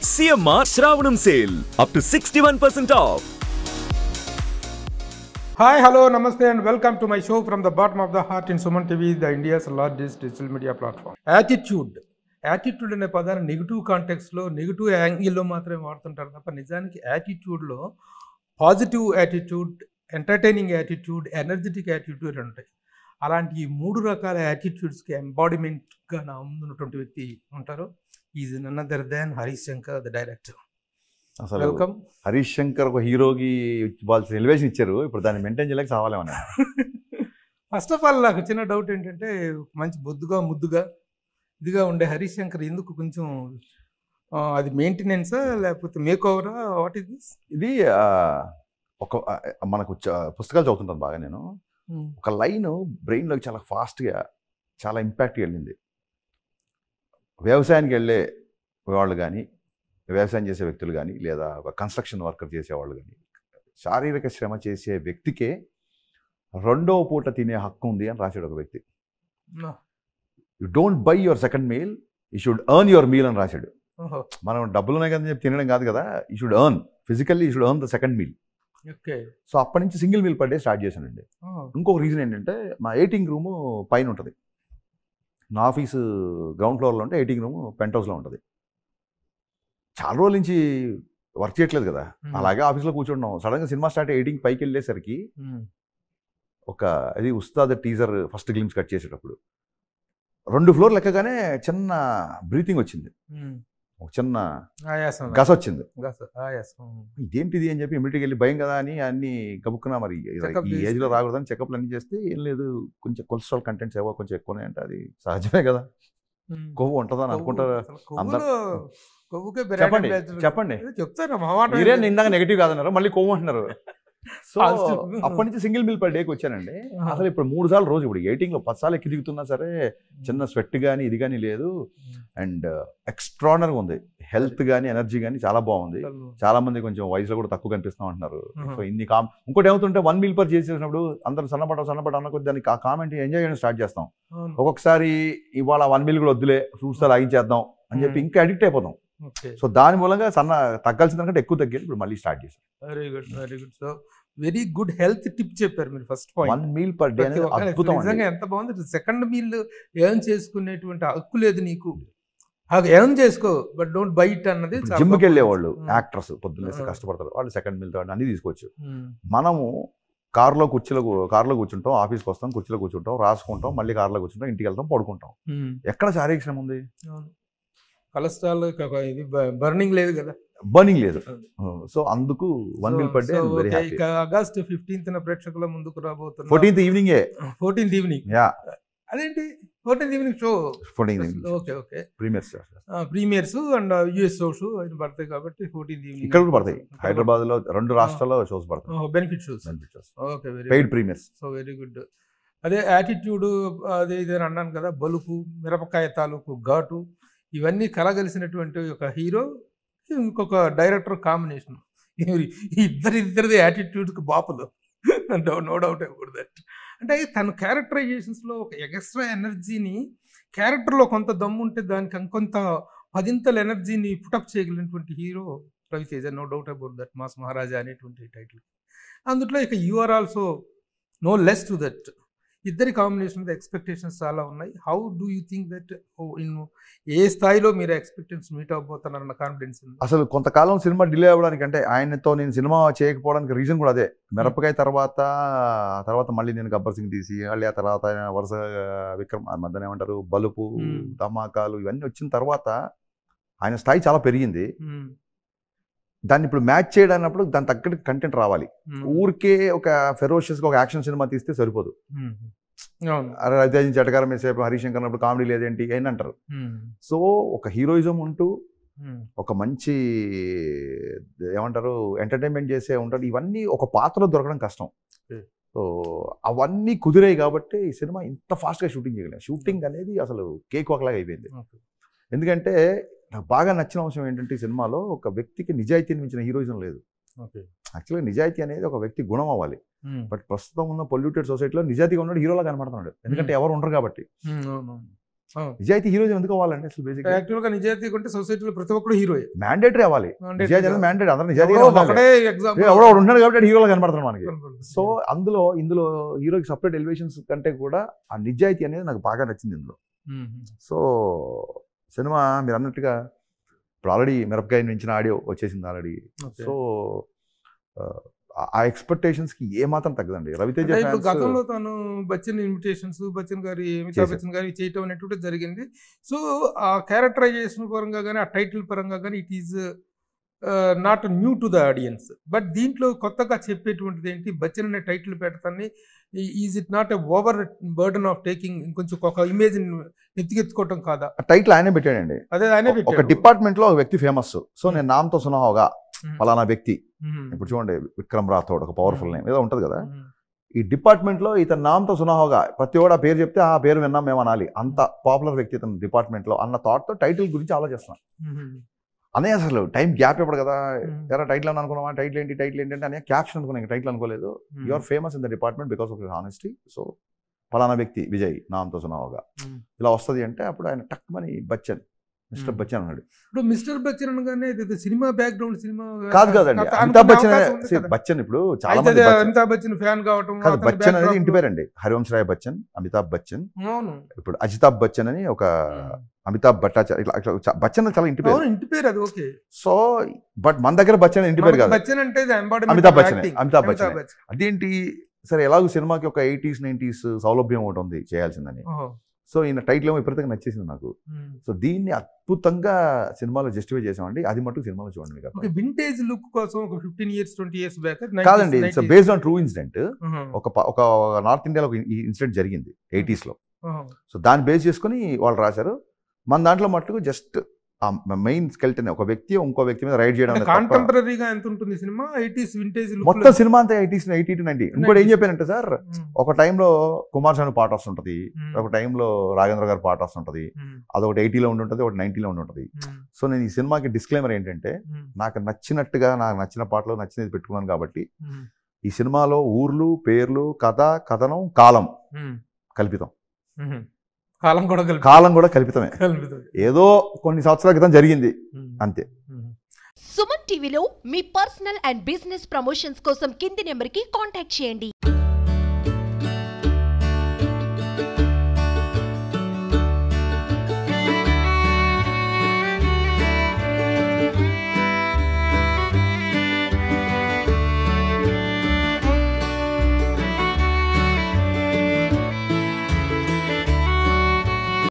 CMR Shravanam sale up to 61% off. Hi, hello, namaste and welcome to my show from the bottom of the heart in Suman TV, the India's largest digital media platform. Attitude అనే పదాన్ని negative కాంటెక్స్లో negative యాంగిల్లో మాత్రమే వాడుతుంటారు తప్ప నిజానికి యాటిట్యూడ్లో positive attitude, entertaining attitude, energetic attitude ఉంటాయి. అలాంటి ఈ 3 రకాల యాటిట్యూడ్స్కి ఎంబాడిమెంట్గా నా ముందున్నటువంటి వ్యక్తి ఉంటారు. Is none other than Harish Shankar, the director. అసలు వెల్కమ్. హరీష్ శంకర్ ఒక హీరోకి వాళ్ళ ఎలివేషన్ ఇచ్చారు, ఇప్పుడు దాన్ని మెయింటైన్ చేయలేక చావాలేమన్నా. ఫస్ట్ ఆఫ్ ఆల్ నాకు చిన్న డౌట్ ఏంటంటే, మంచి బొద్దుగా ముద్దుగా ఇదిగా ఉండే హరీష్ శంకర్ ఎందుకు కొంచెం అది మెయింటెనెన్సా లేకపోతే మేక్ ఓవరా, వాట్ ఈస్ దిస్? ఇది ఒక మనకు పుస్తకాలు చదువుతుంటాను బాగా నేను. ఒక లైన్ బ్రెయిన్లోకి చాలా ఫాస్ట్గా చాలా ఇంపాక్ట్గా వెళ్ళింది. వ్యవసాయానికి వెళ్ళే వాళ్ళు కానీ, వ్యవసాయం చేసే వ్యక్తులు కానీ, లేదా ఒక కన్స్ట్రక్షన్ వర్కర్ చేసేవాళ్ళు కానీ, శారీరక శ్రమ చేసే వ్యక్తికే 2వ పూట తినే హక్కు ఉంది అని రాశాడు ఒక వ్యక్తి. You don't by your second meal, you should earn your meal అని రాశాడు. మనం డబ్బులు ఉన్నాయి కదా చెప్పి తినడం కాదు కదా, you should earn physically, you should earn the second meal. Okay. So అప్పటి నుంచి single meal per day start చేశానండి. ఇంకొక రీజన్ ఏంటంటే, మా ఎయిటింగ్ రూము పైన ఉంటుంది. నా ఆఫీసు గ్రౌండ్ ఫ్లోర్లో ఉంటే ఎయిటింగ్ రూమ్ పెంట్ హౌస్లో ఉంటుంది. చాలా రోజుల నుంచి వర్క్ చేయట్లేదు కదా, అలాగే ఆఫీస్లో కూర్చుంటున్నాం. సడన్గా సినిమా స్టార్ట్ ఎయిటింగ్ పైకి వెళ్ళేసరికి ఒక అది Ustaad teaser first glimpse cut చేసేటప్పుడు 2 ఫ్లోర్ లెక్కగానే చిన్న బ్రీతింగ్ వచ్చింది, ఒక చిన్న గస వచ్చింది. ఇదేంటిది అని చెప్పి ఇమ్మీడియట్గా వెళ్ళి భయం కదా అని అన్ని కబుక్కున్నా. మరి ఈ ఏజ్లో రాకూడదని చెకప్లు అన్నీ చేస్తే ఏం లేదు, కొంచెం కొలెస్ట్రాల్ కంటెంట్స్ ఏవో కొంచెం ఎక్కువనే అంటే అది సహజమే కదా, కొవ్వు ఉంటుందని అనుకుంటారు అందరూ. చెప్పండి చెప్పండి, మీరే ఇందాక నెగిటివ్ కాదన్నారు, మళ్ళీ కొవ్వు అంటున్నారు. సో అప్పటి నుంచి సింగిల్ మీల్ పర్ డేకి వచ్చానండి. అసలు ఇప్పుడు 3 సార్లు రోజు, ఇప్పుడు ఎయిటింగ్లో 10 సార్లు ఎక్కి దిగుతున్నా సరే చిన్న స్వెట్ కానీ ఇది కానీ లేదు. అండ్ ఎక్స్ట్రానర్గా ఉంది, హెల్త్ కానీ ఎనర్జీ కానీ చాలా బాగుంది. చాలా మంది కొంచెం వయసులో కూడా తక్కువ కనిపిస్తాం అంటున్నారు. సో ఇన్ని ఇంకోటి ఏమవుతుంటే 1 మీల్ పర్ చేసేసినప్పుడు అందరూ సన్నపడ అన్న కొద్ది దానికి ఆ కామెంట్ ఎంజాయ్ చేయడం స్టార్ట్ చేస్తాం. ఒక్కొక్కసారి ఇవాళ 1 మీల్ కూడా వద్దులే, ఫ్రూట్స్ లాగించేద్దాం అని చెప్పి ఇంకా అడిక్ట్ అయిపోతాం. సో దాని మూలంగా తగ్గాల్సిన దానికంటే ఎక్కువ తగ్గాలి. ఇప్పుడు మళ్ళీ స్టార్ట్ చేశాం. Very good, very good. So very good health tip చెప్పారు మీరు. First point 1 meal per day అనేది అద్భుతం. నిజంగా ఎంత బాగుంది. సెకండ్ మీల్ ఎర్న్ చేసుకునేటువంటి హక్కు లేదు నీకు, ఎర్న్ చేసుకో బట్ డోంట్ బై ఇట్ అన్నది. జిమ్కి వెళ్ళేవాళ్ళు యాక్టర్స్ పొద్దున్నే కష్టపడతారు, వాళ్ళు సెకండ్ మీల్ థర్డ్ అన్ని తీసుకోవచ్చు. మనము కార్లో కూర్చుంటాం, ఆఫీస్కి వస్తాం, కుర్చీలో కూర్చుంటాం, రాసుకుంటాం, మళ్ళీ కార్లో కూర్చుంటాం, ఇంటికి వెళ్తాం, పడుకుంటాం. ఎక్కడ శారీరక శ్రమ ఉంది? కొలెస్ట్రాల్ ఇది బర్నింగ్ లేదు కదా, బర్నింగ్ లేదు. సో అందుకు 1 meal per day very happy. August 15th ప్రేక్షకుల ముందుకు రాబోతున్నా. 14th evening. యా, అదేంటి 14th evening show? 14th evening. Okay okay. Premieres and US shows పడతాయి కాబట్టి 14th ఈవినింగ్ ఇక్కడ కూడా పడతాయి. హైదరాబాద్ లో 2 రాష్ట్రాల్లో షోస్ పడతాయి, benefit shows. Okay, very paid premieres. So very good. అదే యాటిట్యూడ్ అదే ఇదే అన్నాను కదా, బలుపు, మిరపకాయ తాలూకు ఘాటు, ఇవన్నీ కలగలిసినటువంటి ఒక హీరో, ఇంకొక డైరెక్టర్ కాంబినేషన్. ఇద్దరిది యాటిట్యూడ్కి బాపులు, నో డౌట్ అబౌట్ దట్. అంటే తన క్యారెక్టరైజేషన్స్లో ఒక ఎక్స్ట్రా ఎనర్జీని, క్యారెక్టర్లో కొంత దమ్ము ఉంటే దానికి ఇంకొంత 10ంతల ఎనర్జీని పుటప్ చేయగలిగినటువంటి hero Ravi Teja, no doubt about that. Mass Maharaja అనేటువంటి టైటిల్. అందులో ఇక you are also no less to that. ఇద్దరి కాంబినేషన్ మీద ఎక్స్పెక్టేషన్స్ చాలా ఉన్నాయి. How do you think that, ఏ స్థాయిలో మీరు ఎక్స్పెక్టేషన్స్ మీట్ అవ్వబోతున్నారన్న కాన్ఫిడెన్స్ ఉంది? అసలు కొంతకాలం సినిమా డిలే అవ్వడానికి, అంటే ఆయనతో నేను సినిమా చేయకపోవడానికి రీజన్ కూడా అదే. మిరపకాయ తర్వాత మళ్ళీ నేను గబ్బర్ సింగ్ తీసి, మళ్ళీ ఆ తర్వాత వరుస విక్రమ్ మధ్యన ఏమంటారు, బలుపు, ధమాకాలు ఇవన్నీ వచ్చిన తర్వాత ఆయన స్థాయి చాలా పెరిగింది. దాన్ని ఇప్పుడు మ్యాచ్ చేయడాన్నప్పుడు దాని తగ్గట్టు కంటెంట్ రావాలి. ఊరికే ఒక ఫెరోషియస్గా ఒక యాక్షన్ సినిమా తీస్తే సరిపోదు. అరే రవితేజ చటకారం వేసేపు హరీష్ శంకర్ అన్నప్పుడు కామెడీ లేదేంటి అని అంటారు. సో ఒక హీరోయిజం ఉంటూ ఒక మంచి ఏమంటారు ఎంటర్టైన్మెంట్ చేసే ఉంటాడు. ఇవన్నీ ఒక పాత్రలో దొరకడం కష్టం. సో అవన్నీ కుదిరాయి కాబట్టి ఈ సినిమా ఇంత ఫాస్ట్గా షూటింగ్ చేయగలిగాం. షూటింగ్ అనేది అసలు కేక్ వాక్ లాగా అయిపోయింది. ఎందుకంటే నాకు బాగా నచ్చిన అంశం ఏంటంటే, ఈ సినిమాలో ఒక వ్యక్తికి నిజాయితీని మించిన హీరోయిజం లేదు. యాక్చువల్గా నిజాయితీ అనేది ఒక వ్యక్తి గుణం అవ్వాలి. బట్ ప్రస్తుతం ఉన్న పొల్యూటెడ్ సొసైటీలో నిజాయితీగా ఉన్నాడు హీరోలా కనపడుతున్నాడు, ఎందుకంటే ఎవరు ఉండరు కాబట్టి. నిజాయితీ హీరోయిజం ఎందుకు అవ్వాలండి అసలు బేసిక్ యాక్చువల్ గా నిజాయితీ ఉంటే సొసైటీలో ప్రతి ఒక్కరు హీరోయే. మ్యాండేటరీ అవ్వాలి. నిజాయితీ అనేది మ్యాండేటరీ. అందరూ నిజాయితీ ఎగ్జాంపుల్ ఎవడో ఉంటున్నాడు కాబట్టి హీరోలో కనపడతాడు మనకి. సో ఇందులో హీరోకి సపరేట్ ఎలివేషన్స్ కంటే కూడా ఆ నిజాయితీ అనేది నాకు బాగా నచ్చింది ఇందులో. సో సినిమా మీరు అన్నట్టుగా ఇప్పుడు ఆల్రెడీ మిరపకాయ మించిన ఆడియో వచ్చేసింది ఆల్రెడీ. సో ఆ ఎక్స్పెక్టేషన్స్కి ఏమాత్రం తగ్గదండి. రవితేజ గతంలో తను బచ్చన్ ఇన్విటేషన్స్ బచ్చన్ గారి అమితాబ్ బచ్చన్ గారి చేయటం అనేటువంటి జరిగింది. సో ఆ క్యారెక్టరైజేషన్ పరంగా కానీ ఆ టైటిల్ పరంగా కానీ it is not new to the audience. But దీంట్లో కొత్తగా చెప్పేటువంటిది ఏంటి, బచ్చన్ అనే టైటిల్ పెడతాన్ని is it not a over burden of taking, ఇంకొంచెం ఒక ఇమేజ్ ఎత్తికెత్తుకోవటం కాదా? టైటిల్ ఆయనే పెట్టాడండి. అదే ఆయనే పెట్టాడు. ఒక డిపార్ట్మెంట్ లో ఒక వ్యక్తి ఫేమస్. సో నేను నామ్తో సునాహోగా ఫలానా వ్యక్తి, ఇప్పుడు చూడండి విక్రమ్ రాథోడ్ ఒక పవర్ఫుల్ నేమ్ ఏదో ఉంటుంది కదా, ఈ డిపార్ట్మెంట్ లో ఇతను నామ్తో సునాహోగా ప్రతి ఒక్కడు ఆ పేరు చెప్తే ఆ పేరు విన్నాం మేము అనాలి, అంత పాపులర్ వ్యక్తి ఇతను డిపార్ట్మెంట్ లో అన్న థాట్ తో టైటిల్ గురించి ఆలోచిస్తున్నాను. అనే అసలు టైం గ్యాప్ ఇవ్వడు కదా, ఎరా టైటిల్ అని అనుకున్నావా, టైటిల్ ఏంటి అంటే అనే క్యాప్షన్ అనుకున్నాను, టైటిల్ అనుకోలేదు. You are famous in the department because of your honesty. So ఫలానా వ్యక్తి విజయ్ నామ్తో సునాహోగా ఇలా వస్తుంది అంటే అప్పుడు ఆయన టక్ మని బచ్చన్ మిస్టర్ బచ్చన్ అన్నాడు. ఇప్పుడు మిస్టర్ బచ్చన్ అనగానే సినిమా బ్యాక్గ్రౌండ్ సినిమా కాదండి. అమితాబ్ బచ్చన్ బచ్చన్ ఇప్పుడు చాలా మంది అమితాబ్ బచ్చన్ ఫ్యాన్ కావటం. బచ్చన్ అనేది ఇంటి పేరండి. హరివంశ్ రాయ్ బచ్చన్, అమితాబ్ బచ్చన్, ఇప్పుడు అజితాబ్ బచ్చన్ అని ఒక అమితాబ్ భట్టాచార్య, ఇట్లా బచ్చన్ చాలా ఇంటి పేరు. ఇంటి పేరు అది ఓకే. సో బట్ మన దగ్గర బచ్చన్ ఇంటి పేరు కాదు, బచ్చన్ అంటే అమితాబ్ బచ్చన్. అమితాబ్ బచ్చన్ అదేంటి సరే, ఎలాగో సినిమాకి ఒక 80s 90s సౌలభ్యం ఒకటి ఉంది చేయాల్సిందని. సో ఈయన టైటిల్ ఏమో విపరీతంగా నచ్చేసింది నాకు. సో దీన్ని అద్భుతంగా సినిమాలో జస్టిఫై చేసామండి. అది మటుకు సినిమాలో చూడండి. వింటేజ్ లుక్ కోసం ఒక 15 years 20 years బ్యాక్ కాదండి, it's based on true incident. ఒక నార్త్ ఇండియాలో ఈ ఇన్సిడెంట్ జరిగింది 80s లో. సో దాన్ని బేస్ చేసుకుని వాళ్ళు రాశారు. మన దాంట్లో మటుకు జస్ట్ మెయిన్ స్కెల్టన్ ఒక వ్యక్తి ఇంకో వ్యక్తి మీద రైడ్ చేయడం. కాంటెంపరరీగా ఎంత ఉంటుంది సినిమా? 80s వింటేజ్ మొత్తం సినిమా అంతా 80s 80 to 90. ఇంకోటి ఏం చెప్పానంటే సార్, ఒక టైంలో కుమార్ శాను పాట వస్తుంటది, ఒక టైంలో రాఘేంద్ర గారు పాట వస్తుంటది. అదొకటి 80లో ఉండి ఉంటుంది, ఒకటి 90లో ఉండి ఉంటుంది. సో నేను ఈ సినిమాకి డిస్క్లైమర్ ఏంటంటే, నాకు నచ్చినట్టుగా నాకు నచ్చిన పాటలో నచ్చినది పెట్టుకున్నాను కాబట్టి ఈ సినిమాలో ఊర్లు, పేర్లు, కథ, కథనం, కాలం కల్పితం. కాలం కూడా కల్పితమే. ఏదో కొన్ని సంవత్సరాల క్రితం జరిగింది అంతే. సుమన్ టీవీలో మీ పర్సనల్ అండ్ బిజినెస్ ప్రమోషన్స్ కోసం కింది నెంబర్కి కాంటాక్ట్ చేయండి.